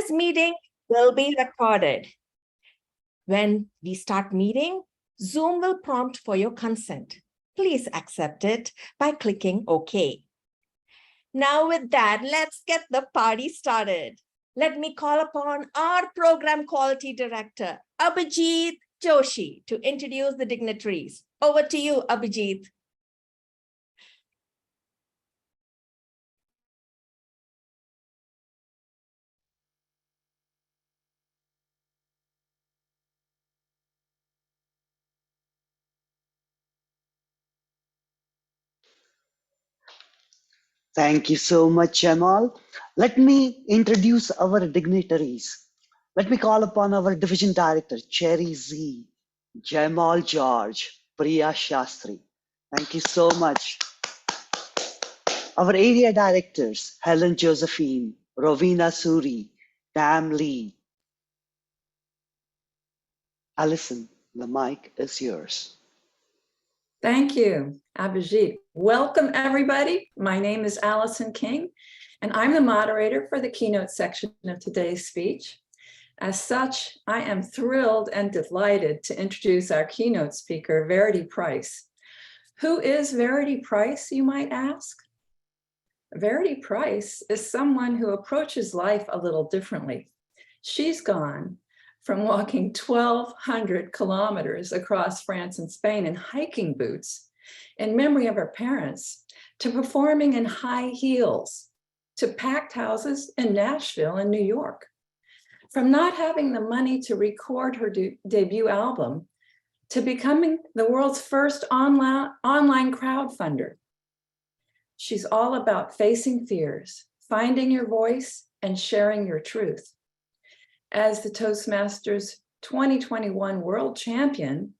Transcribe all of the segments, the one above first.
This meeting will be recorded. When we start meeting, Zoom will prompt for your consent. Please accept it by clicking OK. Now with that, let's get the party started. Let me call upon our Program Quality Director, Abhijit Joshi, to introduce the dignitaries. Over to you, Abhijit. Thank you so much, Jamal. Let me introduce our dignitaries. Let me call upon our Division Director, Cherry Z, Jamal George, Priya Shastri. Thank you so much. Our Area Directors, Helen Josephine, Rovina Suri, Tam Lee. Alison, the mic is yours. Thank you, Abhijit. Welcome, everybody. My name is Allison King, and I'm the moderator for the keynote section of today's speech. As such, I am thrilled and delighted to introduce our keynote speaker, Verity Price. Who is Verity Price, you might ask? Verity Price is someone who approaches life a little differently. She's gone from walking 1,200 kilometers across France and Spain in hiking boots in memory of her parents, to performing in high heels, to packed houses in Nashville and New York. From not having the money to record her debut album, to becoming the world's first online crowdfunder. She's all about facing fears, finding your voice, and sharing your truth. As the Toastmasters 2021 World Champion,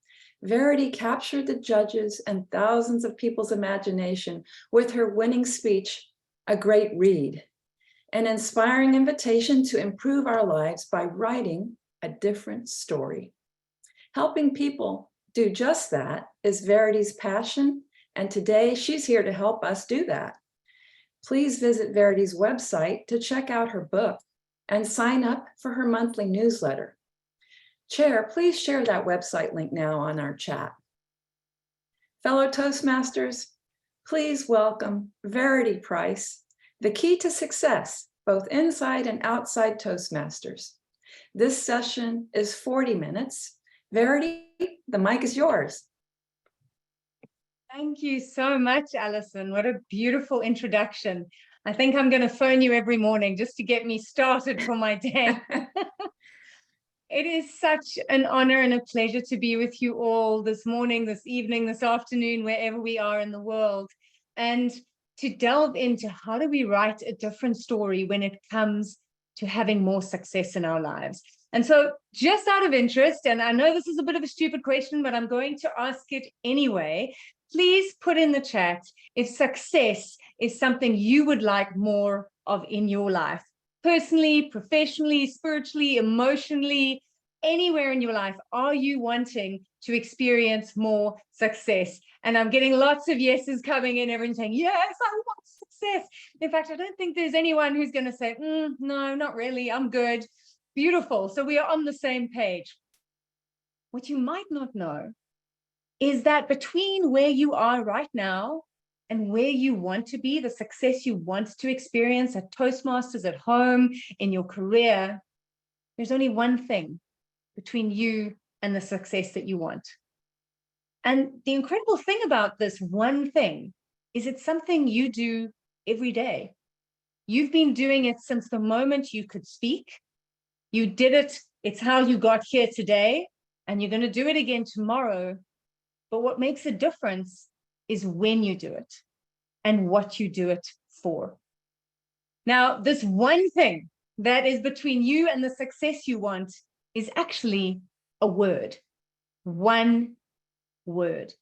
Verity captured the judges and thousands of people's imagination with her winning speech, A Great Read, an inspiring invitation to improve our lives by writing a different story. Helping people do just that is Verity's passion, and today she's here to help us do that. Please visit Verity's website to check out her book and sign up for her monthly newsletter. Chair, please share that website link now on our chat. Fellow Toastmasters, please welcome Verity Price, the key to success, both inside and outside Toastmasters. This session is 40 minutes. Verity, the mic is yours. Thank you so much, Alison. What a beautiful introduction. I think I'm going to phone you every morning just to get me started for my day. It is such an honor and a pleasure to be with you all this morning, this evening, this afternoon, wherever we are in the world, and to delve into how do we write a different story when it comes to having more success in our lives. And so just out of interest, and I know this is a bit of a stupid question, but I'm going to ask it anyway, please put in the chat if success is something you would like more of in your life. Personally, professionally, spiritually, emotionally, anywhere in your life, are you wanting to experience more success? And I'm getting lots of yeses coming in, everyone saying, yes, I want success. In fact, I don't think there's anyone who's going to say, no, not really, I'm good. Beautiful. So we are on the same page. What you might not know is that between where you are right now and where you want to be, the success you want to experience at Toastmasters, at home, in your career, there's only one thing between you and the success that you want. And the incredible thing about this one thing is it's something you do every day. You've been doing it since the moment you could speak. You did it. It's how you got here today, and you're going to do it again tomorrow. But what makes a difference is when you do it and what you do it for. Now, this one thing that is between you and the success you want is actually a word, one word.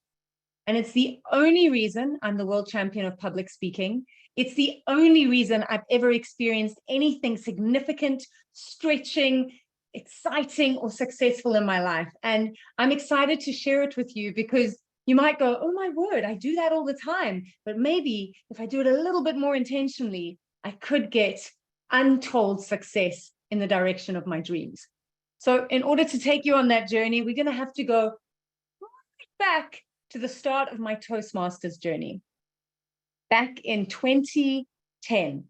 And it's the only reason I'm the world champion of public speaking. It's the only reason I've ever experienced anything significant, stretching, exciting, or successful in my life. And I'm excited to share it with you because you might go, oh my word, I do that all the time. But maybe if I do it a little bit more intentionally, I could get untold success in the direction of my dreams. So in order to take you on that journey, we're going to have to go right back to the start of my Toastmasters journey. Back in 2010,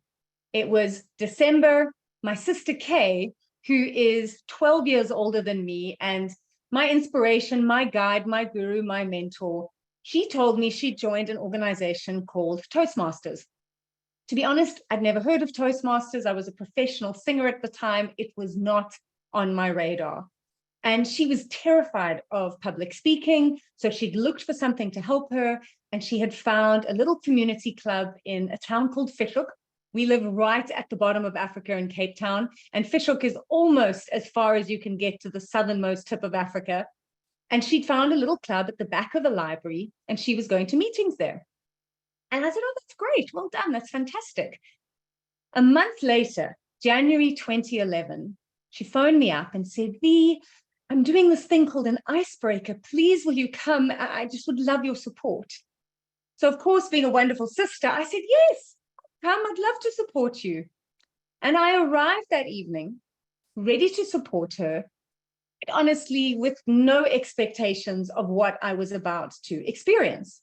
it was December. My sister Kay, who is 12 years older than me and my inspiration, my guide, my guru, my mentor, she told me she joined an organization called Toastmasters. To be honest, I'd never heard of Toastmasters. I was a professional singer at the time. It was not on my radar. And she was terrified of public speaking. So she'd looked for something to help her. And she had found a little community club in a town called Fishhook. We live right at the bottom of Africa in Cape Town. And Fishhook is almost as far as you can get to the southernmost tip of Africa. And she'd found a little club at the back of a library, and she was going to meetings there. And I said, oh, that's great. Well done. That's fantastic. A month later, January 2011, she phoned me up and said, V, I'm doing this thing called an icebreaker. Please, will you come? I just would love your support. So, of course, being a wonderful sister, I said, yes, come. I'd love to support you. And I arrived that evening, ready to support her, honestly, with no expectations of what I was about to experience.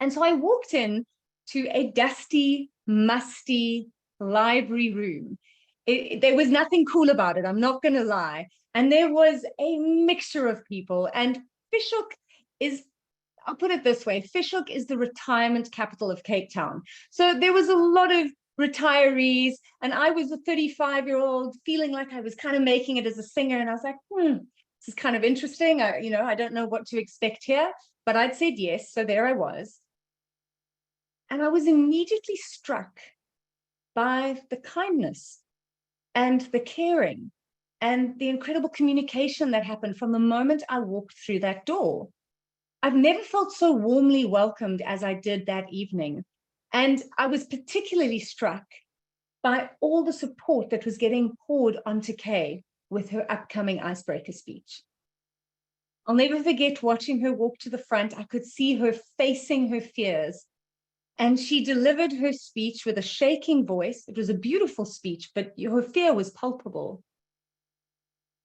And so I walked in to a dusty, musty library room. There was nothing cool about it, I'm not going to lie. And there was a mixture of people. And Fishhook is, I'll put it this way, Fishhook is the retirement capital of Cape Town. So there was a lot of retirees, and I was a 35-year-old feeling like I was kind of making it as a singer. And I was like, this is kind of interesting. I don't know what to expect here, but I'd said yes. So there I was. And I was immediately struck by the kindness and the caring and the incredible communication that happened from the moment I walked through that door. I've never felt so warmly welcomed as I did that evening. And I was particularly struck by all the support that was getting poured onto Kay with her upcoming icebreaker speech. I'll never forget watching her walk to the front. I could see her facing her fears. And she delivered her speech with a shaking voice. It was a beautiful speech, but her fear was palpable.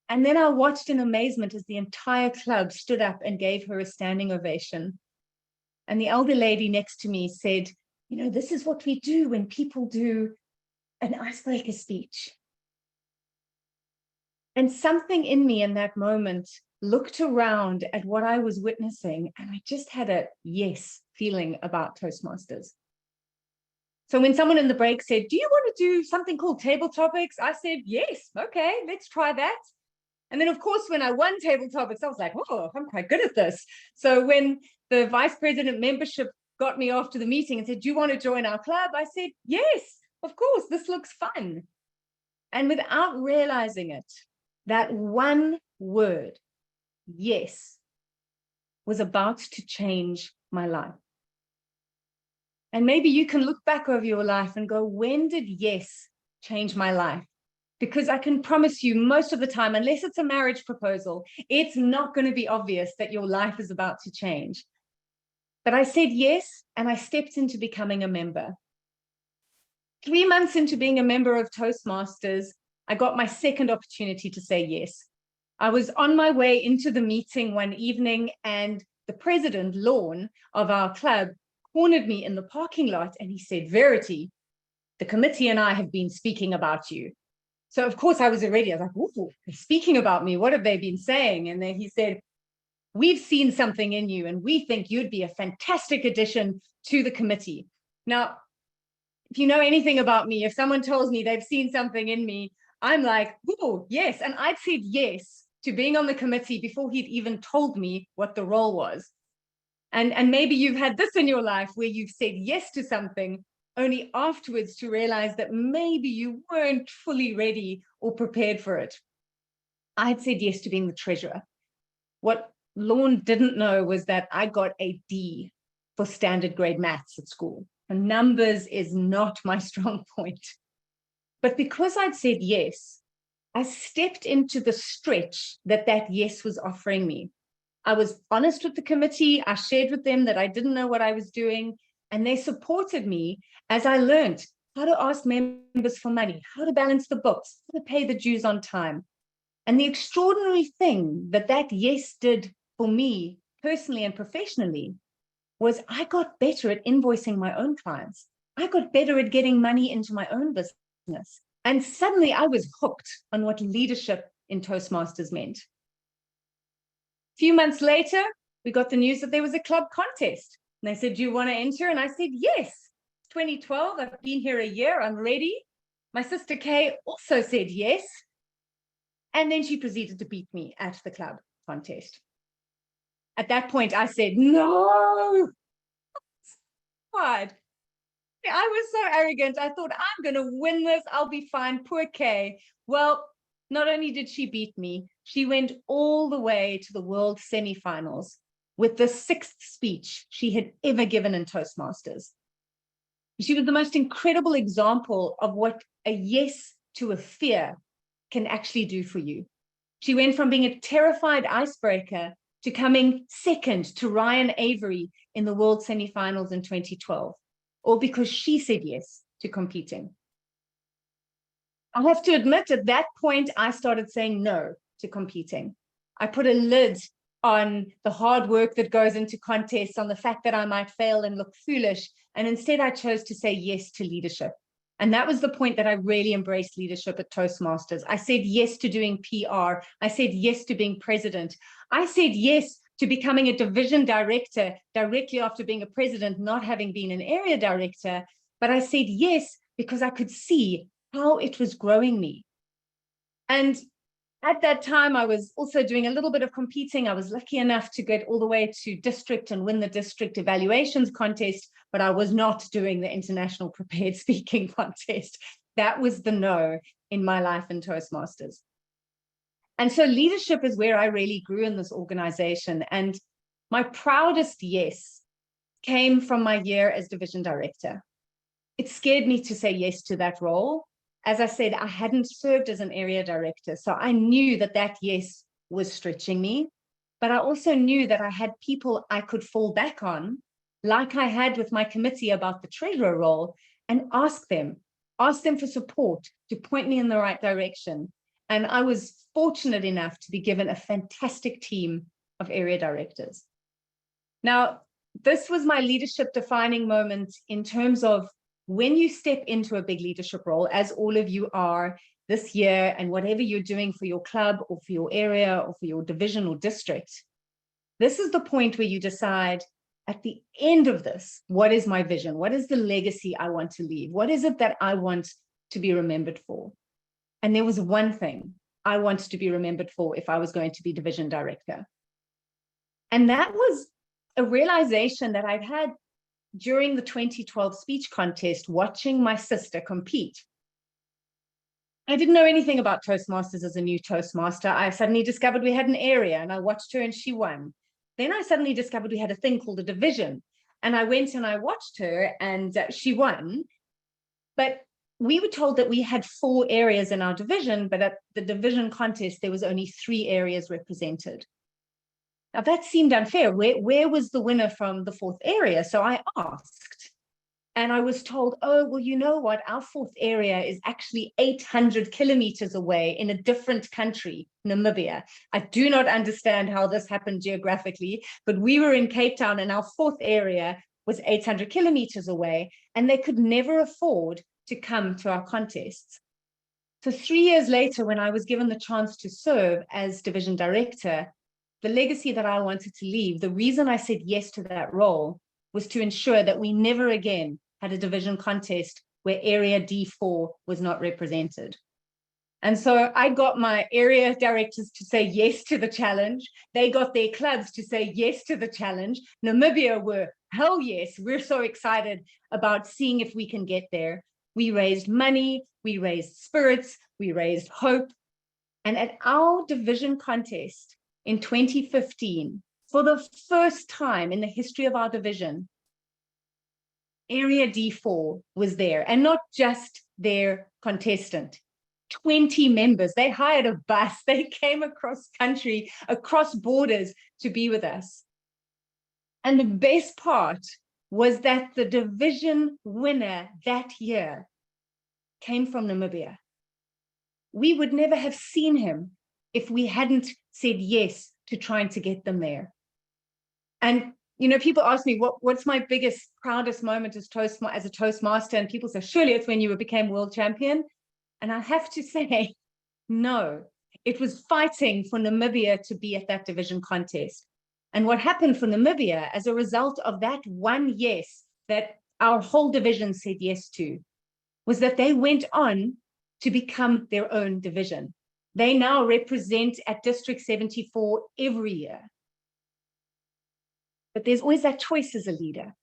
And then I watched in amazement as the entire club stood up and gave her a standing ovation. And the elder lady next to me said, this is what we do when people do an icebreaker speech. And something in me in that moment looked around at what I was witnessing, and I just had a yes feeling about Toastmasters. So when someone in the break said, do you want to do something called table topics? I said, yes, okay, let's try that. And then, of course, when I won table topics, I was like, oh, I'm quite good at this. So when the vice president membership got me after the meeting and said, do you want to join our club? I said, yes, of course, this looks fun. And without realizing it, that one word, yes, was about to change my life. And maybe you can look back over your life and go, when did yes change my life? Because I can promise you most of the time, unless it's a marriage proposal, it's not going to be obvious that your life is about to change. But I said yes, and I stepped into becoming a member. 3 months into being a member of Toastmasters, I got my second opportunity to say yes. I was on my way into the meeting one evening, and the president, Lorne, of our club cornered me in the parking lot, and he said, Verity, the committee and I have been speaking about you. So, of course, I was already, I was like, ooh, they're speaking about me. What have they been saying? And then he said, we've seen something in you, and we think you'd be a fantastic addition to the committee. Now, if you know anything about me, if someone tells me they've seen something in me, I'm like, oh, yes. And I'd said yes to being on the committee before he'd even told me what the role was. And maybe you've had this in your life where you've said yes to something only afterwards to realize that maybe you weren't fully ready or prepared for it. I'd said yes to being the treasurer. What Lorne didn't know was that I got a D for standard grade maths at school. And numbers is not my strong point. But because I'd said yes, I stepped into the stretch that yes was offering me. I was honest with the committee. I shared with them that I didn't know what I was doing, and they supported me as I learned how to ask members for money, how to balance the books, how to pay the dues on time. And the extraordinary thing that yes did for me personally and professionally was I got better at invoicing my own clients. I got better at getting money into my own business. And suddenly I was hooked on what leadership in Toastmasters meant. A few months later, we got the news that there was a club contest. And they said, do you want to enter? And I said, yes. 2012, I've been here a year, I'm ready. My sister Kay also said yes. And then she proceeded to beat me at the club contest. At that point, I said, no. God. I was so arrogant. I thought, I'm going to win this. I'll be fine. Poor Kay. Well, not only did she beat me, she went all the way to the world semifinals with the 6th speech she had ever given in Toastmasters. She was the most incredible example of what a yes to a fear can actually do for you. She went from being a terrified icebreaker to coming second to Ryan Avery in the world semifinals in 2012, all because she said yes to competing. I have to admit, at that point, I started saying no to competing. I put a lid on the hard work that goes into contests, on the fact that I might fail and look foolish. And instead, I chose to say yes to leadership. And that was the point that I really embraced leadership at Toastmasters. I said yes to doing PR. I said yes to being president. I said yes to becoming a division director directly after being a president, not having been an area director. But I said yes because I could see how it was growing me. And at that time, I was also doing a little bit of competing. I was lucky enough to get all the way to district and win the district evaluations contest, but I was not doing the international prepared speaking contest. That was the no in my life in Toastmasters. And so leadership is where I really grew in this organization. And my proudest yes came from my year as division director. It scared me to say yes to that role. As I said, I hadn't served as an area director, so I knew that yes was stretching me, but I also knew that I had people I could fall back on, like I had with my committee about the treasurer role, and ask them for support to point me in the right direction. And I was fortunate enough to be given a fantastic team of area directors. Now, this was my leadership defining moment in terms of when you step into a big leadership role, as all of you are this year, and whatever you're doing for your club or for your area or for your division or district, this is the point where you decide at the end of this, what is my vision? What is the legacy I want to leave? What is it that I want to be remembered for? And there was one thing I wanted to be remembered for if I was going to be division director. And that was a realization that I'd had during the 2012 speech contest, watching my sister compete. I didn't know anything about Toastmasters as a new Toastmaster. I suddenly discovered we had an area and I watched her and she won. Then I suddenly discovered we had a thing called a division. And I went and I watched her and she won. But we were told that we had 4 areas in our division, but at the division contest, there was only 3 areas represented. Now that seemed unfair. Where was the winner from the 4th area? So I asked, and I was told, oh, well, you know what? Our 4th area is actually 800 kilometers away in a different country, Namibia. I do not understand how this happened geographically, but we were in Cape Town and our 4th area was 800 kilometers away, and they could never afford to come to our contests. So 3 years later, when I was given the chance to serve as division director, the legacy that I wanted to leave, the reason I said yes to that role was to ensure that we never again had a division contest where area D4 was not represented. And so I got my area directors to say yes to the challenge. They got their clubs to say yes to the challenge. Namibia were, hell yes, we're so excited about seeing if we can get there. We raised money, we raised spirits, we raised hope. And at our division contest, in 2015, for the first time in the history of our division, Area D4 was there, and not just their contestant, 20 members. They hired a bus, they came across country, across borders to be with us. And the best part was that the division winner that year came from Namibia. We would never have seen him if we hadn't said yes to trying to get them there. And, you know, people ask me, what's my biggest, proudest moment as a Toastmaster? And people say, surely it's when you became world champion. And I have to say, no, it was fighting for Namibia to be at that division contest. And what happened for Namibia as a result of that one yes that our whole division said yes to, was that they went on to become their own division. They now represent at District 74 every year. But there's always that choice as a leader.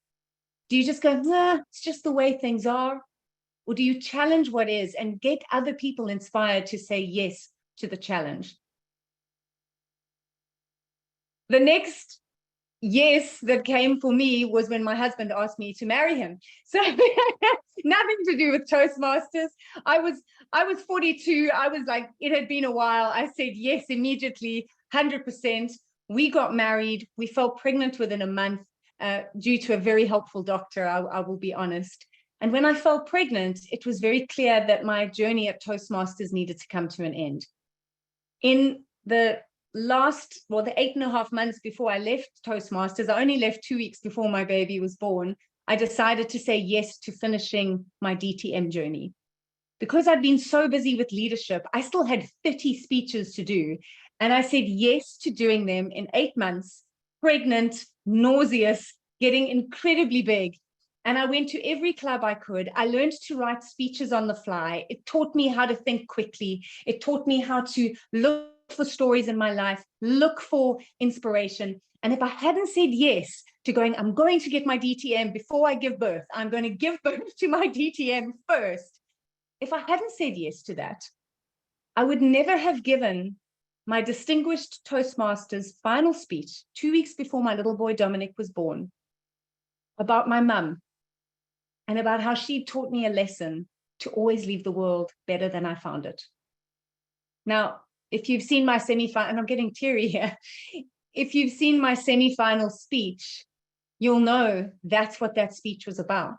Do you just go, nah, it's just the way things are? Or do you challenge what is and get other people inspired to say yes to the challenge? The next yes that came for me was when my husband asked me to marry him. So nothing to do with Toastmasters. I was 42. I was like, it had been a while. I said yes immediately, 100%. We got married. We fell pregnant within a month due to a very helpful doctor, I will be honest. And when I fell pregnant, it was very clear that my journey at Toastmasters needed to come to an end. In the last, well, the 8.5 months before I left Toastmasters, I only left 2 weeks before my baby was born, I decided to say yes to finishing my DTM journey. Because I'd been so busy with leadership, I still had 30 speeches to do. And I said yes to doing them in 8 months, pregnant, nauseous, getting incredibly big. And I went to every club I could. I learned to write speeches on the fly. It taught me how to think quickly. It taught me how to look for stories in my life, look for inspiration. And if I hadn't said yes to going, I'm going to get my DTM before I give birth, I'm going to give birth to my DTM first. If I hadn't said yes to that, I would never have given my distinguished Toastmasters final speech 2 weeks before my little boy Dominic was born about my mum and about how she taught me a lesson to always leave the world better than I found it. Now, if you've seen my semi-final, and I'm getting teary here, if you've seen my semi-final speech, you'll know that's what that speech was about.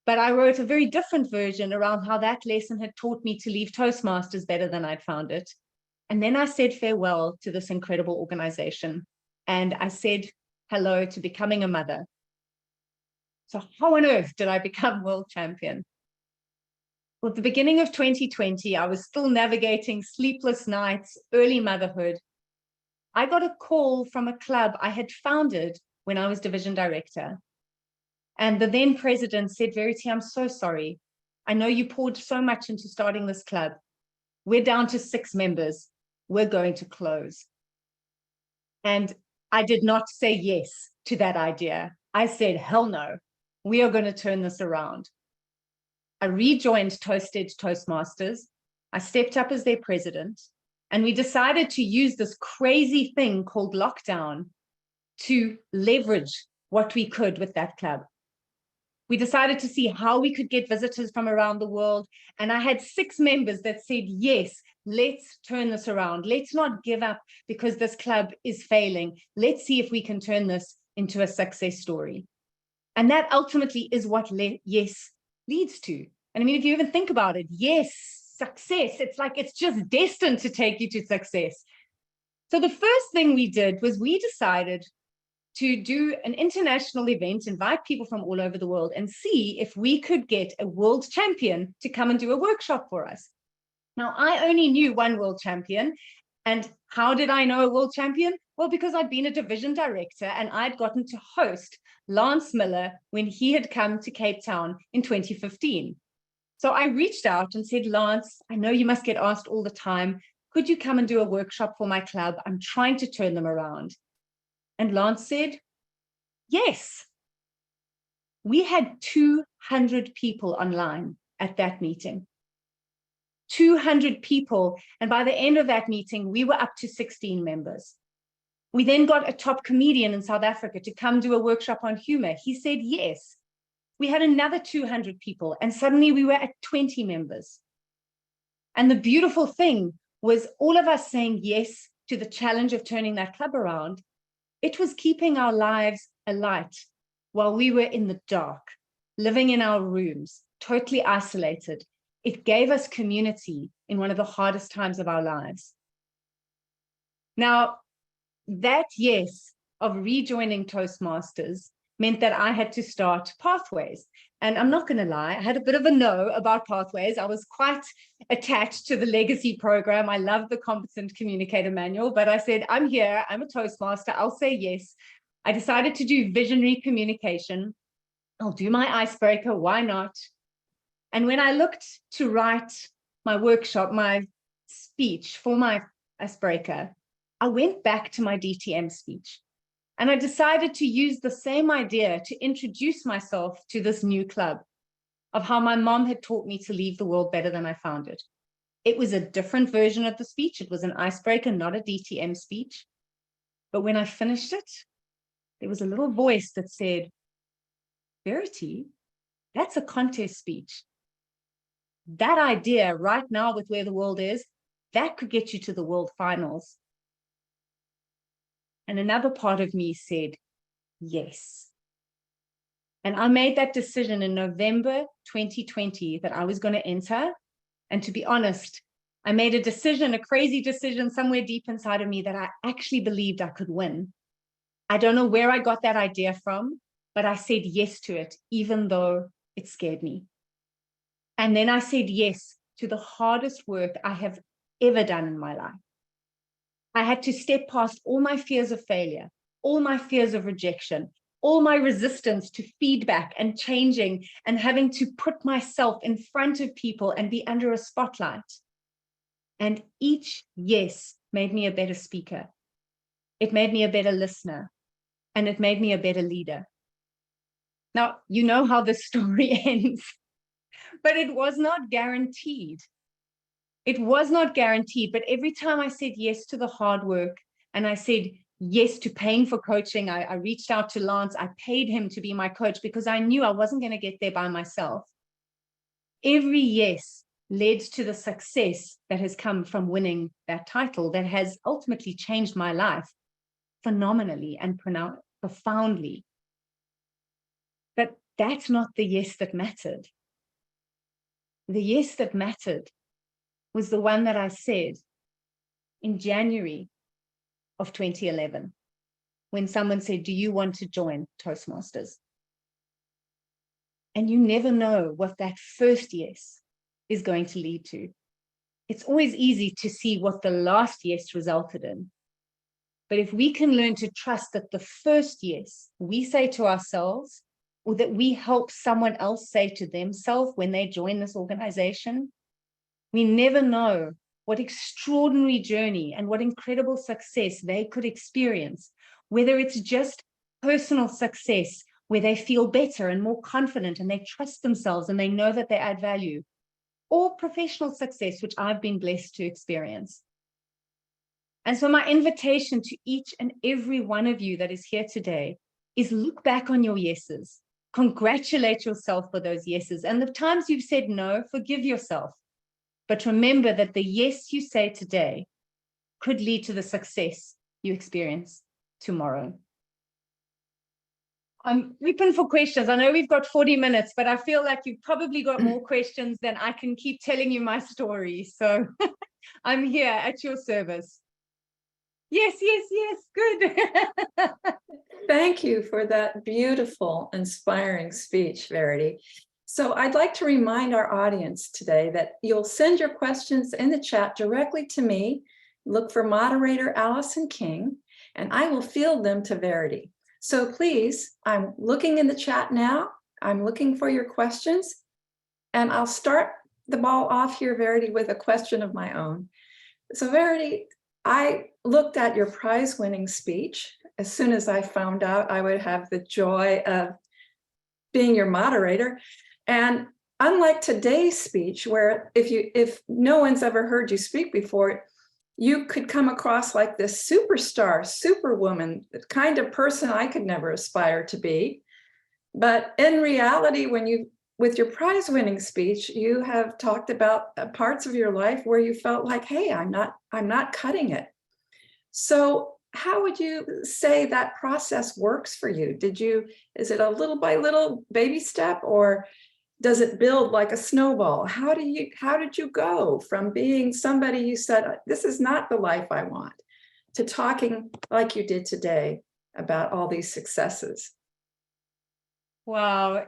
But I wrote a very different version around how that lesson had taught me to leave Toastmasters better than I'd found it. And then I said farewell to this incredible organization. And I said hello to becoming a mother. So how on earth did I become world champion? Well, at the beginning of 2020, I was still navigating sleepless nights, early motherhood. I got a call from a club I had founded when I was division director. And the then president said, Verity, I'm so sorry. I know you poured so much into starting this club. We're down to 6 members. We're going to close. And I did not say yes to that idea. I said, hell no, we are going to turn this around. I rejoined Toastmasters. I stepped up as their president, and we decided to use this crazy thing called lockdown to leverage what we could with that club. We decided to see how we could get visitors from around the world. And I had 6 members that said, yes, let's turn this around. Let's not give up because this club is failing. Let's see if we can turn this into a success story. And that ultimately is what yes leads to. And I mean, if you even think about it, yes, success, it's like it's just destined to take you to success. So the first thing we did was we decided to do an international event, invite people from all over the world and see if we could get a world champion to come and do a workshop for us. Now, I only knew one world champion. And how did I know a world champion? Well, because I'd been a division director and I'd gotten to host Lance Miller when he had come to Cape Town in 2015. So I reached out and said, Lance, I know you must get asked all the time. Could you come and do a workshop for my club? I'm trying to turn them around. And Lance said, yes. We had 200 people online at that meeting. 200 people. And by the end of that meeting, we were up to 16 members. We then got a top comedian in South Africa to come do a workshop on humor. He said yes. We had another 200 people, and suddenly we were at 20 members. And the beautiful thing was all of us saying yes to the challenge of turning that club around. It was keeping our lives alight while we were in the dark, living in our rooms, totally isolated. It gave us community in one of the hardest times of our lives. Now, that yes of rejoining Toastmasters meant that I had to start Pathways. And I'm not going to lie, I had a bit of a no about Pathways. I was quite attached to the legacy program. I love the Competent Communicator Manual, but I said, I'm here, I'm a Toastmaster, I'll say yes. I decided to do visionary communication. I'll do my icebreaker, why not? And when I looked to write my workshop, my speech for my icebreaker, I went back to my DTM speech. And I decided to use the same idea to introduce myself to this new club of how my mom had taught me to leave the world better than I found it. It was a different version of the speech. It was an icebreaker, not a DTM speech. But when I finished it, there was a little voice that said, Verity, that's a contest speech. That idea right now with where the world is, that could get you to the world finals. And another part of me said, yes. And I made that decision in November 2020 that I was going to enter. And to be honest, I made a decision, a crazy decision somewhere deep inside of me that I actually believed I could win. I don't know where I got that idea from, but I said yes to it, even though it scared me. And then I said yes to the hardest work I have ever done in my life. I had to step past all my fears of failure, all my fears of rejection, all my resistance to feedback and changing and having to put myself in front of people and be under a spotlight. And each yes made me a better speaker. It made me a better listener, and it made me a better leader. Now, you know how the story ends, but it was not guaranteed. It was not guaranteed, but every time I said yes to the hard work and I said yes to paying for coaching, I reached out to Lance, I paid him to be my coach because I knew I wasn't going to get there by myself. Every yes led to the success that has come from winning that title that has ultimately changed my life phenomenally and profoundly. But that's not the yes that mattered. The yes that mattered was the one that I said in January of 2011, when someone said, do you want to join Toastmasters? And you never know what that first yes is going to lead to. It's always easy to see what the last yes resulted in. But if we can learn to trust that the first yes we say to ourselves, or that we help someone else say to themselves when they join this organization, we never know what extraordinary journey and what incredible success they could experience, whether it's just personal success where they feel better and more confident and they trust themselves and they know that they add value, or professional success, which I've been blessed to experience. And so my invitation to each and every one of you that is here today is look back on your yeses, congratulate yourself for those yeses, and the times you've said no, forgive yourself. But remember that the yes you say today could lead to the success you experience tomorrow. I'm open for questions. I know we've got 40 minutes, but I feel like you've probably got more questions than I can keep telling you my story. So I'm here at your service. Yes, yes, yes, good. Thank you for that beautiful, inspiring speech, Verity. So I'd like to remind our audience today that you'll send your questions in the chat directly to me. Look for moderator Allison King, and I will field them to Verity. So please, I'm looking in the chat now. I'm looking for your questions, and I'll start the ball off here, Verity, with a question of my own. So Verity, I looked at your prize-winning speech as soon as I found out I would have the joy of being your moderator. And unlike today's speech, where if no one's ever heard you speak before, you could come across like this superstar, superwoman, the kind of person I could never aspire to be. But in reality, with your prize-winning speech, you have talked about parts of your life where you felt like, hey, I'm not cutting it. So how would you say that process works for you? Is it a little by little baby step, or does it build like a snowball? How did you go from being somebody you said, this is not the life I want, to talking like you did today about all these successes? Wow.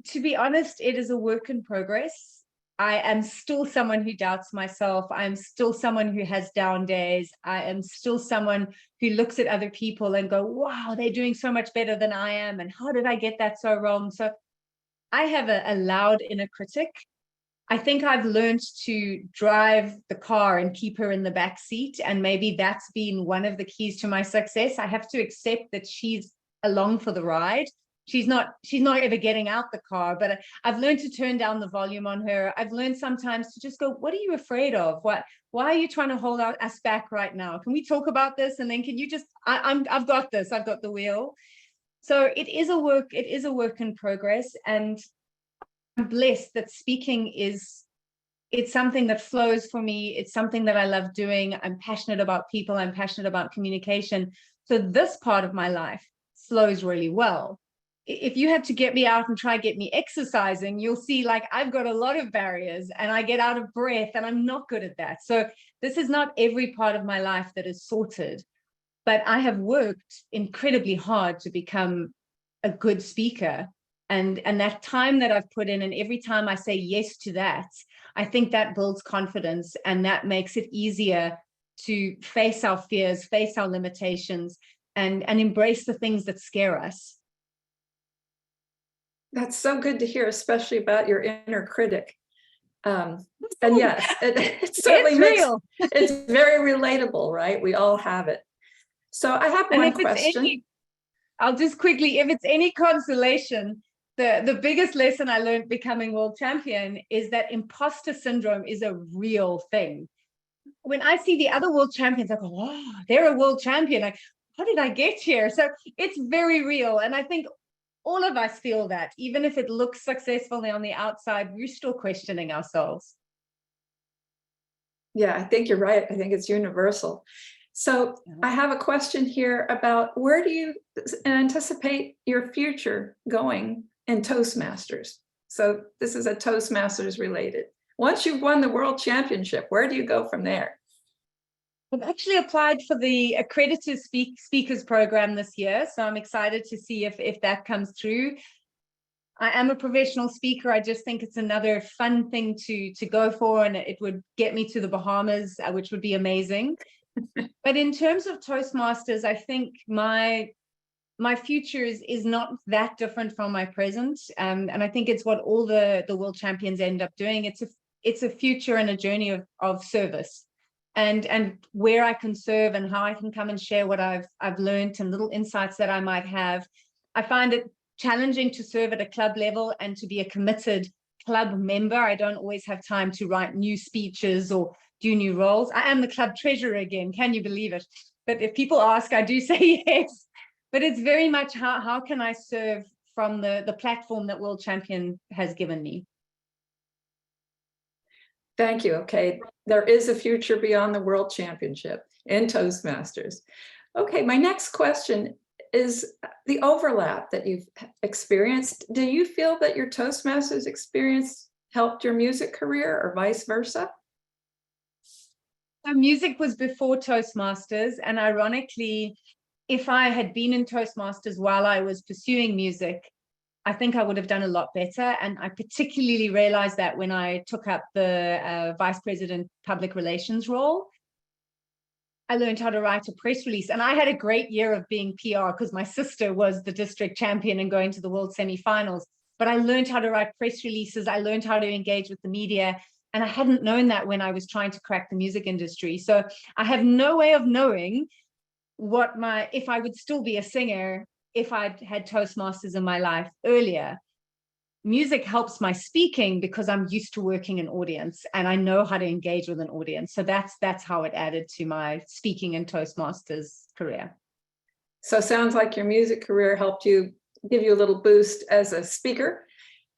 To be honest, it is a work in progress. I am still someone who doubts myself. I'm still someone who has down days. I am still someone who looks at other people and go, wow, they're doing so much better than I am. And how did I get that so wrong? So I have a loud inner critic. I think I've learned to drive the car and keep her in the back seat. And maybe that's been one of the keys to my success. I have to accept that she's along for the ride. She's not ever getting out the car, but I've learned to turn down the volume on her. I've learned sometimes to just go, what are you afraid of? Why are you trying to hold us back right now? Can we talk about this? And then can you just, I've got this, I've got the wheel. So it is a work in progress. And I'm blessed that speaking it's something that flows for me. It's something that I love doing. I'm passionate about people. I'm passionate about communication. So this part of my life flows really well. If you have to get me out and try get me exercising, you'll see like I've got a lot of barriers and I get out of breath and I'm not good at that. So this is not every part of my life that is sorted, but I have worked incredibly hard to become a good speaker. And that time that I've put in, and every time I say yes to that, I think that builds confidence, and that makes it easier to face our fears, face our limitations, and embrace the things that scare us. That's so good to hear, especially about your inner critic. And yes, it certainly makes real. It's very relatable, right? We all have it. So I have one question. I'll just quickly, if it's any consolation, the biggest lesson I learned becoming world champion is that imposter syndrome is a real thing. When I see the other world champions, I go, oh, they're a world champion. Like, how did I get here? So it's very real. And I think all of us feel that, even if it looks successfully on the outside, we're still questioning ourselves. Yeah, I think you're right. I think it's universal. So I have a question here about, where do you anticipate your future going in Toastmasters? So this is a Toastmasters related. Once you've won the world championship, where do you go from there? I've actually applied for the accredited speakers program this year, so I'm excited to see if that comes through. I am a professional speaker. I just think it's another fun thing to go for, and it would get me to the Bahamas, which would be amazing. But in terms of Toastmasters, I think my future is not that different from my present, and I think it's what all the world champions end up doing. It's a future and a journey of service, and where I can serve and how I can come and share what I've learned and little insights that I might have. I find it challenging to serve at a club level and to be a committed club member. I don't always have time to write new speeches or do new roles. I am the club treasurer again, can you believe it? But if people ask, I do say yes. But it's very much how can I serve from the platform that World Champion has given me. Thank you. Okay, there is a future beyond the World Championship in Toastmasters. Okay, my next question is the overlap that you've experienced. Do you feel that your Toastmasters experience helped your music career or vice versa? So music was before Toastmasters, and ironically, if I had been in Toastmasters while I was pursuing music, I think I would have done a lot better. And I particularly realized that when I took up the Vice President Public Relations role. I learned how to write a press release, and I had a great year of being PR because my sister was the district champion and going to the world semifinals. But I learned how to write press releases. I learned how to engage with the media. And I hadn't known that when I was trying to crack the music industry. So I have no way of knowing if I would still be a singer if I'd had Toastmasters in my life earlier. Music helps my speaking because I'm used to working an audience and I know how to engage with an audience. So that's how it added to my speaking and Toastmasters career. So it sounds like your music career helped you, give you a little boost as a speaker.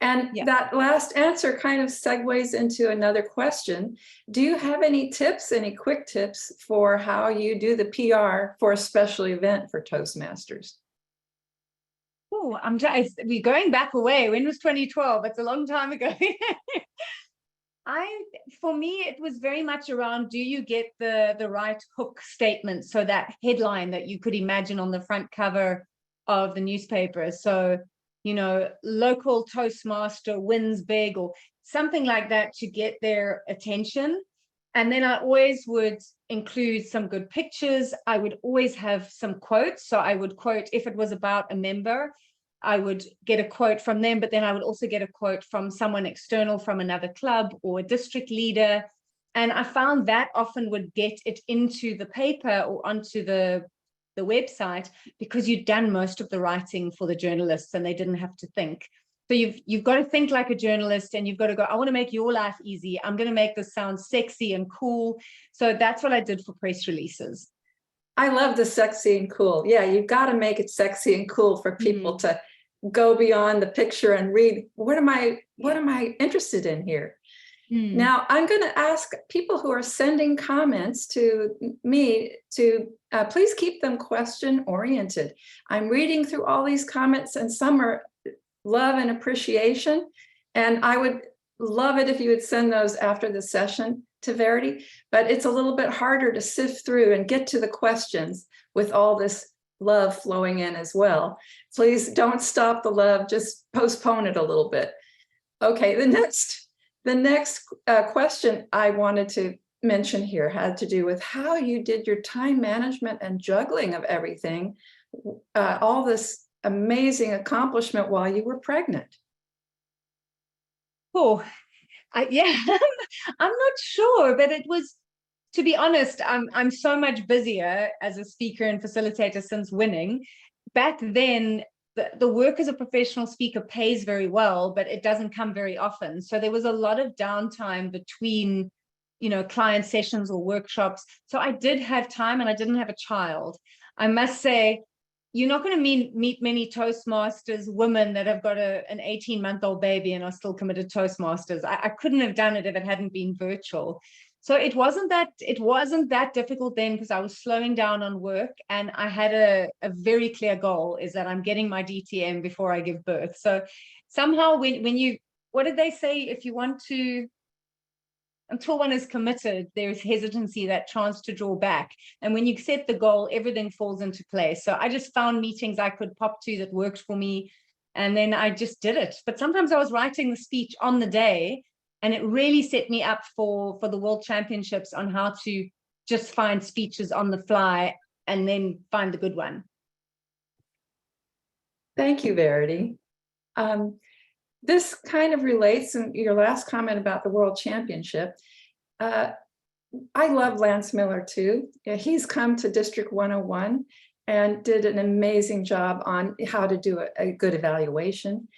And that last answer kind of segues into another question. Do you have any tips, any quick tips for how you do the PR for a special event for Toastmasters? Oh, we're going back away. When was 2012? It's a long time ago. For me, it was very much around, do you get the right hook statement? So that headline that you could imagine on the front cover of the newspaper. So, local Toastmaster wins big or something like that to get their attention. And then I always would include some good pictures. I would always have some quotes. So I would quote, if it was about a member, I would get a quote from them, but then I would also get a quote from someone external from another club or a district leader. And I found that often would get it into the paper or onto the website because you'd done most of the writing for the journalists and they didn't have to think. So you've got to think like a journalist and you've got to go, I want to make your life easy. I'm going to make this sound sexy and cool. So that's what I did for press releases. I love the sexy and cool. Yeah, you've got to make it sexy and cool for people to go beyond the picture and read, what am I interested in here? Now, I'm going to ask people who are sending comments to me to please keep them question oriented. I'm reading through all these comments and some are love and appreciation. And I would love it if you would send those after the session to Verity, but it's a little bit harder to sift through and get to the questions with all this love flowing in as well. Please don't stop the love, just postpone it a little bit. Okay, the next question I wanted to mention here had to do with how you did your time management and juggling of everything, all this amazing accomplishment while you were pregnant. Oh, yeah, I'm not sure, but it was, to be honest, I'm so much busier as a speaker and facilitator since winning. Back then, the work as a professional speaker pays very well, but it doesn't come very often. So there was a lot of downtime between, client sessions or workshops. So I did have time and I didn't have a child. I must say, you're not going to meet many Toastmasters women that have got an 18-month-old baby and are still committed Toastmasters. I couldn't have done it if it hadn't been virtual. So it wasn't that difficult then because I was slowing down on work and I had a very clear goal, is that I'm getting my DTM before I give birth. So somehow what did they say? If you want to, until one is committed, there's hesitancy, that chance to draw back. And when you set the goal, everything falls into place. So I just found meetings I could pop to that worked for me. And then I just did it. But sometimes I was writing the speech on the day, and it really set me up for the World Championships on how to just find speeches on the fly and then find the good one. Thank you, Verity. This kind of relates to your last comment about the World Championship. I love Lance Miller too. He's come to District 101 and did an amazing job on how to do a good evaluation.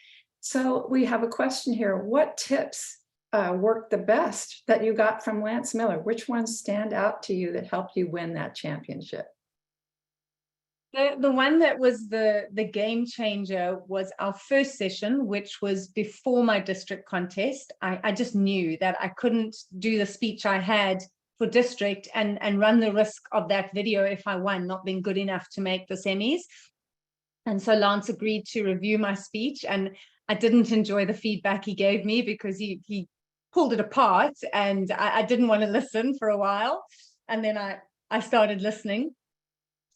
So we have a question here. What tips worked the best that you got from Lance Miller? Which ones stand out to you that helped you win that championship? The one that was the game changer was our first session, which was before my district contest. I just knew that I couldn't do the speech I had for district and run the risk of that video if I won not being good enough to make the semis. And so Lance agreed to review my speech, and I didn't enjoy the feedback he gave me because he pulled it apart and I didn't want to listen for a while. And then I started listening.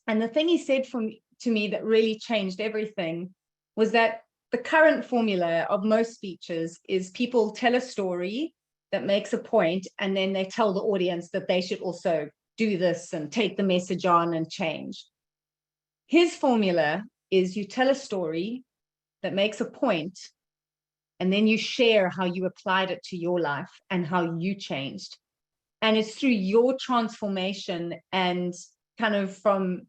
And the thing he said to me that really changed everything was that the current formula of most speeches is people tell a story that makes a point, and then they tell the audience that they should also do this and take the message on and change. His formula is you tell a story that makes a point, and then you share how you applied it to your life and how you changed. And it's through your transformation and kind of from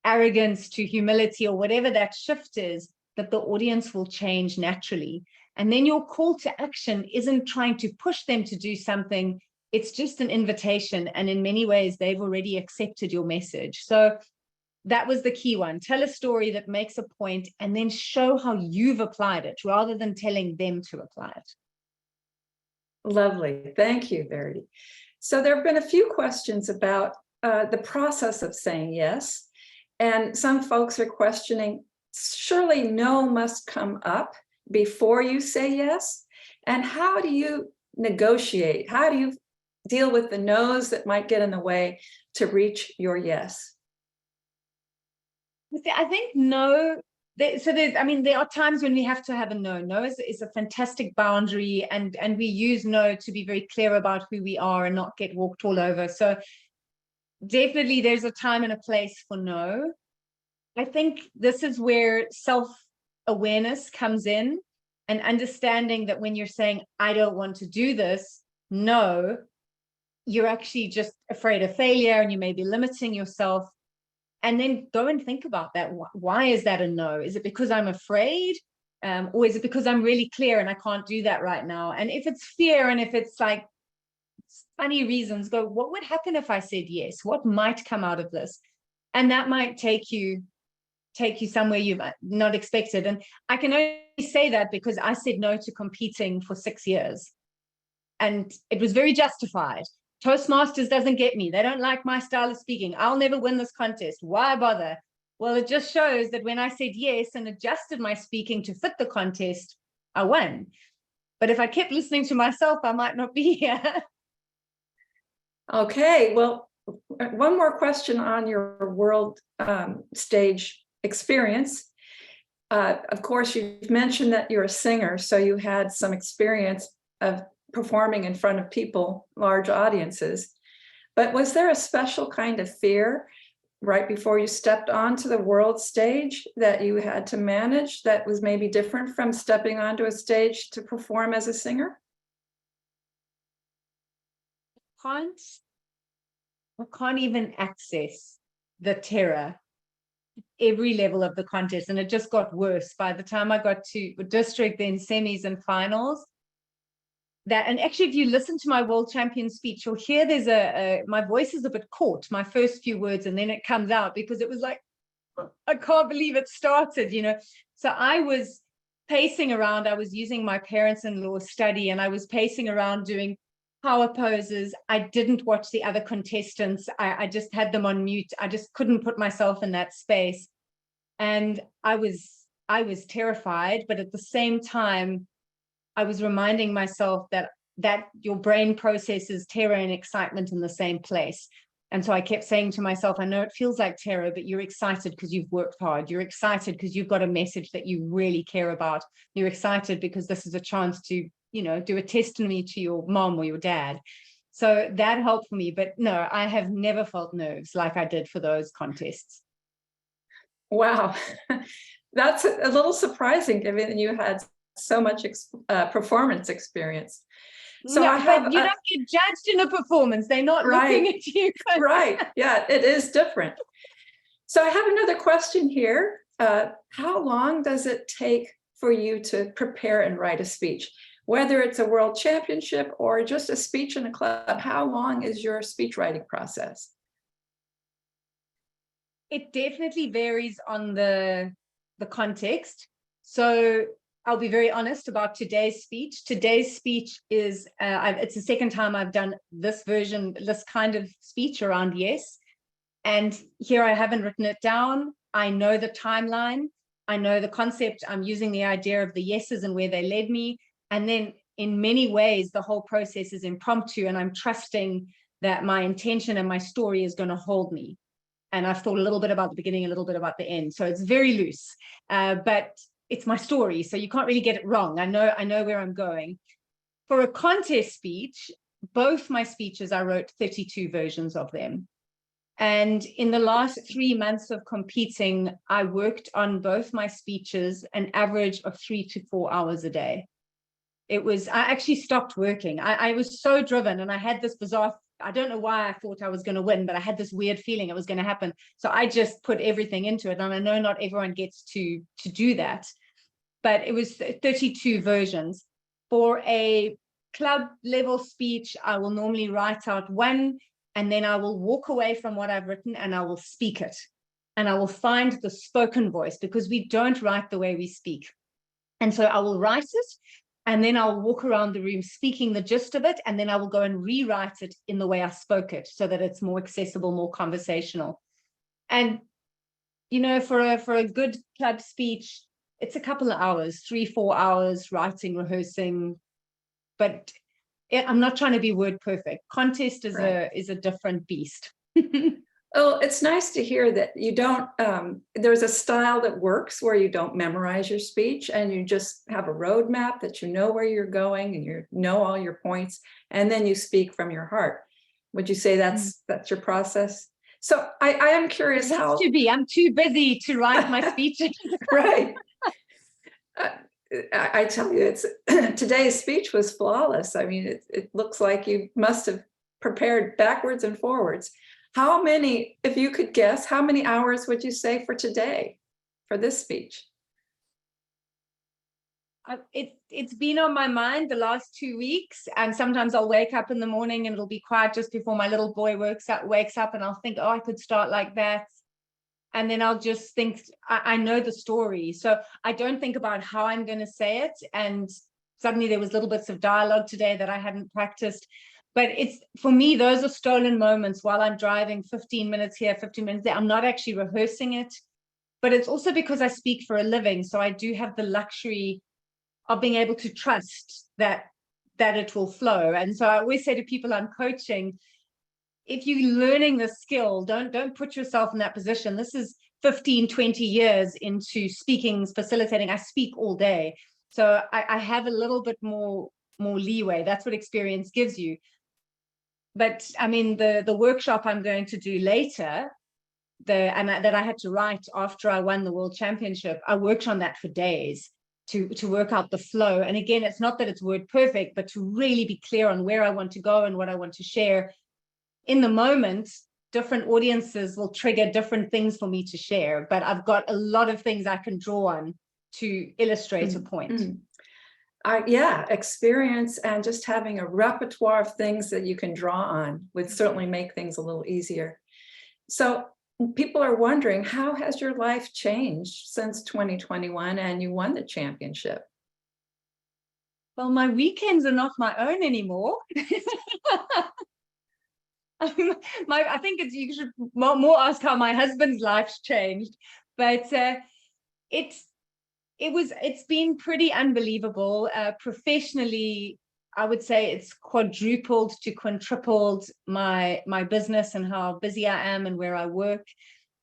arrogance to humility or whatever that shift is, that the audience will change naturally. And then your call to action isn't trying to push them to do something. It's just an invitation. And in many ways, they've already accepted your message. So that was the key one. Tell a story that makes a point and then show how you've applied it rather than telling them to apply it. Lovely. Thank you, Verity. So there have been a few questions about the process of saying yes. And some folks are questioning, surely no must come up before you say yes. And how do you negotiate? How do you deal with the no's that might get in the way to reach your yes? I think no. There are times when we have to have a no. No is a fantastic boundary, and we use no to be very clear about who we are and not get walked all over. So definitely there's a time and a place for no. I think this is where self-awareness comes in, and understanding that when you're saying, I don't want to do this, no, you're actually just afraid of failure and you may be limiting yourself. And then go and think about that. Why is that a no? Is it because I'm afraid? Or is it because I'm really clear and I can't do that right now? And if it's fear, and if it's like funny reasons, go, what would happen if I said yes? What might come out of this? And that might take you somewhere you've not expected. And I can only say that because I said no to competing for 6 years. And it was very justified. Toastmasters doesn't get me. They don't like my style of speaking. I'll never win this contest. Why bother? Well, it just shows that when I said yes and adjusted my speaking to fit the contest, I won. But if I kept listening to myself, I might not be here. Okay, well, one more question on your world stage experience. Of course, you've mentioned that you're a singer, so you had some experience of performing in front of people, large audiences. But was there a special kind of fear right before you stepped onto the world stage that you had to manage that was maybe different from stepping onto a stage to perform as a singer? I can't even access the terror every level of the contest, and it just got worse by the time I got to district, then semis and finals. And actually, if you listen to my world champion speech, you'll hear there's my voice is a bit caught, my first few words, and then it comes out because it was like, I can't believe it started, So I was pacing around. I was using my parents-in-law study, and I was pacing around doing power poses. I didn't watch the other contestants. I just had them on mute. I just couldn't put myself in that space. And I was terrified, but at the same time, I was reminding myself that your brain processes terror and excitement in the same place. And so I kept saying to myself, I know it feels like terror, but you're excited because you've worked hard. You're excited because you've got a message that you really care about. You're excited because this is a chance to, do a testimony to your mom or your dad. So that helped me. But no, I have never felt nerves like I did for those contests. Wow, that's a little surprising given you had so much performance experience. So no, I have but you don't get judged in a performance. They're not right, looking at you. Right. Yeah, it is different. So I have another question here. How long does it take for you to prepare and write a speech? Whether it's a world championship or just a speech in a club, how long is your speech writing process? It definitely varies on the context. So I'll be very honest about today's speech. Today's speech is, it's the second time I've done this kind of speech around yes. And here I haven't written it down. I know the timeline. I know the concept. I'm using the idea of the yeses and where they led me. And then in many ways, the whole process is impromptu, and I'm trusting that my intention and my story is going to hold me. And I've thought a little bit about the beginning, a little bit about the end. So it's very loose, but it's my story. So you can't really get it wrong. I know where I'm going. For a contest speech, both my speeches, I wrote 32 versions of them. And in the last 3 months of competing, I worked on both my speeches an average of 3 to 4 hours a day. I actually stopped working. I was so driven, and I had this bizarre, I don't know why I thought I was going to win, but I had this weird feeling it was going to happen. So I just put everything into it. And I know not everyone gets to do that, but it was 32 versions. For a club level speech, I will normally write out one, and then I will walk away from what I've written and I will speak it. And I will find the spoken voice, because we don't write the way we speak. And so I will write it, and then I'll walk around the room speaking the gist of it, and then I will go and rewrite it in the way I spoke it so that it's more accessible, more conversational. And, for a good club speech, it's a couple of hours, 3-4 hours writing, rehearsing, but I'm not trying to be word perfect. Contest is a different beast. Oh, it's nice to hear that you don't, there's a style that works where you don't memorize your speech and you just have a roadmap that you know where you're going and you know all your points, and then you speak from your heart. Would you say that's your process? So I am curious how. To be, I'm too busy to write my speeches. Right. I tell you, it's today's speech was flawless. I mean, it looks like you must have prepared backwards and forwards. How many, if you could guess, how many hours would you say for today, for this speech? It's been on my mind the last 2 weeks, and sometimes I'll wake up in the morning and it'll be quiet just before my little boy wakes up, and I'll think, oh, I could start like that. And then I'll just think, I know the story. So I don't think about how I'm going to say it. And suddenly there was little bits of dialogue today that I hadn't practiced. But it's, for me, those are stolen moments while I'm driving 15 minutes here, 15 minutes there. I'm not actually rehearsing it. But it's also because I speak for a living. So I do have the luxury of being able to trust that it will flow. And so I always say to people I'm coaching, if you're learning the skill, don't put yourself in that position. This is 15, 20 years into speaking, facilitating. I speak all day. So I have a little bit more leeway. That's what experience gives you. But I mean, the workshop I'm going to do later, that I had to write after I won the World Championship, I worked on that for days to work out the flow. And again, it's not that it's word perfect, but to really be clear on where I want to go and what I want to share. In the moment, different audiences will trigger different things for me to share, but I've got a lot of things I can draw on to illustrate a point. Yeah, experience and just having a repertoire of things that you can draw on would certainly make things a little easier. So people are wondering, how has your life changed since 2021 and you won the championship? Well, my weekends are not my own anymore. I think you should more ask how my husband's life's changed, but it's been pretty unbelievable. Professionally, I would say it's quadrupled to quintupled my business and how busy I am and where I work.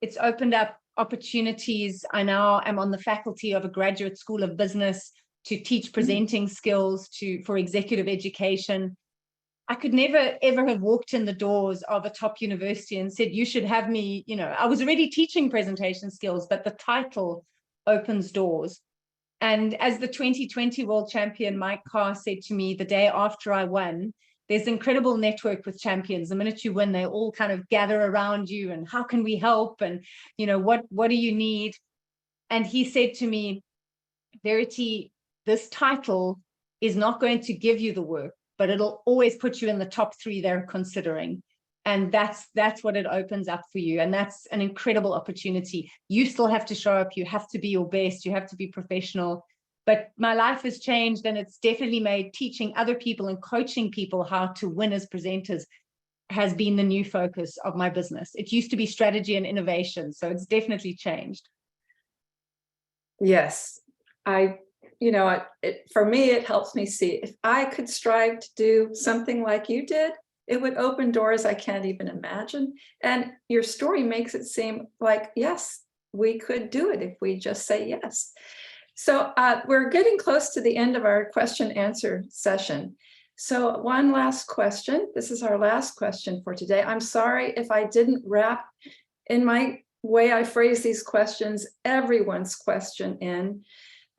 It's opened up opportunities. I now am on the faculty of a graduate school of business to teach presenting skills for executive education. I could never, ever have walked in the doors of a top university and said, you should have me, I was already teaching presentation skills, but the title opens doors. And as the 2020 world champion, Mike Carr said to me the day after I won, there's incredible network with champions. The minute you win, they all kind of gather around you and how can we help? And, what do you need? And he said to me, Verity, this title is not going to give you the work, but it'll always put you in the top 3 they're considering. And that's what it opens up for you. And that's an incredible opportunity. You still have to show up. You have to be your best. You have to be professional. But my life has changed, and it's definitely made teaching other people and coaching people how to win as presenters has been the new focus of my business. It used to be strategy and innovation. So it's definitely changed. Yes, for me, it helps me see if I could strive to do something like you did, it would open doors I can't even imagine. And your story makes it seem like, yes, we could do it if we just say yes. So we're getting close to the end of our question answer session. So one last question. This is our last question for today. I'm sorry if I didn't wrap in my way I phrase these questions, everyone's question in.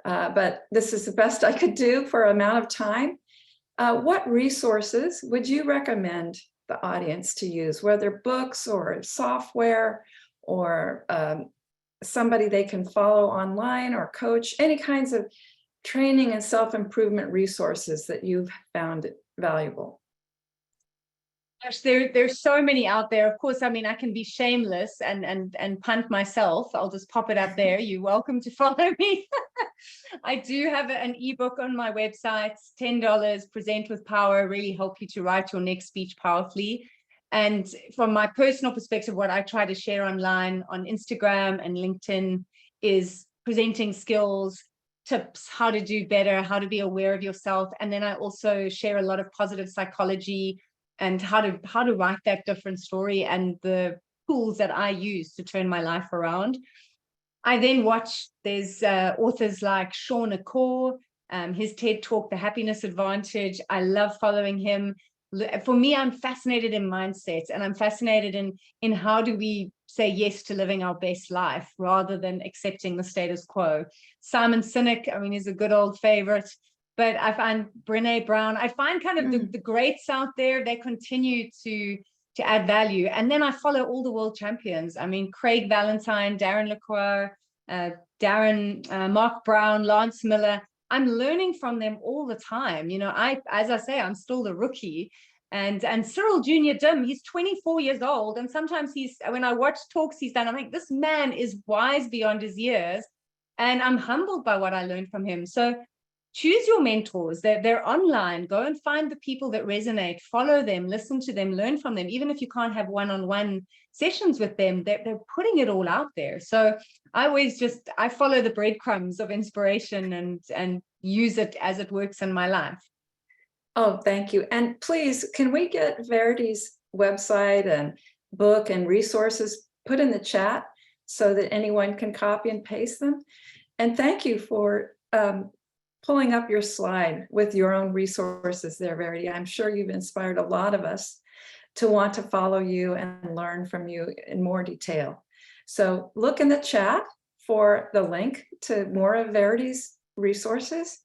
But this is the best I could do for amount of time. What resources would you recommend the audience to use, whether books or software or somebody they can follow online or coach, any kinds of training and self-improvement resources that you've found valuable? Gosh, there's so many out there. Of course, I mean, I can be shameless and punt myself. I'll just pop it up there. You're welcome to follow me. I do have an ebook on my website, $10, Present with Power, really help you to write your next speech powerfully. And from my personal perspective, what I try to share online on Instagram and LinkedIn is presenting skills, tips, how to do better, how to be aware of yourself. And then I also share a lot of positive psychology and how to write that different story and the tools that I use to turn my life around. I then watch, there's authors like Sean Akor, his TED Talk, The Happiness Advantage. I love following him. For me, I'm fascinated in mindsets, and I'm fascinated in how do we say yes to living our best life rather than accepting the status quo. Simon Sinek, I mean, is a good old favorite, but I find Brene Brown, I find kind of the greats out there, they continue to add value. And then I follow all the world champions. I mean, Craig Valentine, Darren Lacroix, Mark Brown, Lance Miller. I'm learning from them all the time. You know, as I say, I'm still the rookie. And Cyril Jr. Dim, he's 24 years old. And sometimes when I watch talks he's done, I'm like, this man is wise beyond his years. And I'm humbled by what I learned from him. So choose your mentors. They're online. Go and find the people that resonate, follow them, listen to them, learn from them. Even if you can't have one-on-one sessions with them, they're putting it all out there. So I follow the breadcrumbs of inspiration and use it as it works in my life. Oh, thank you. And please, can we get Verity's website and book and resources put in the chat so that anyone can copy and paste them? And thank you for pulling up your slide with your own resources there, Verity. I'm sure you've inspired a lot of us to want to follow you and learn from you in more detail. So look in the chat for the link to more of Verity's resources.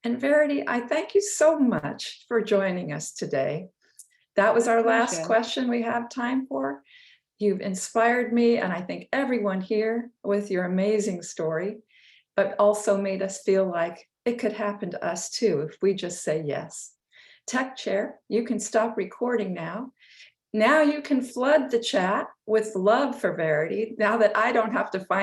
And Verity, I thank you so much for joining us today. That was our last question we have time for. You've inspired me, and I think everyone here, with your amazing story, but also made us feel like it could happen to us too if we just say yes. Tech Chair, you can stop recording now. Now you can flood the chat with love for Verity, now that I don't have to find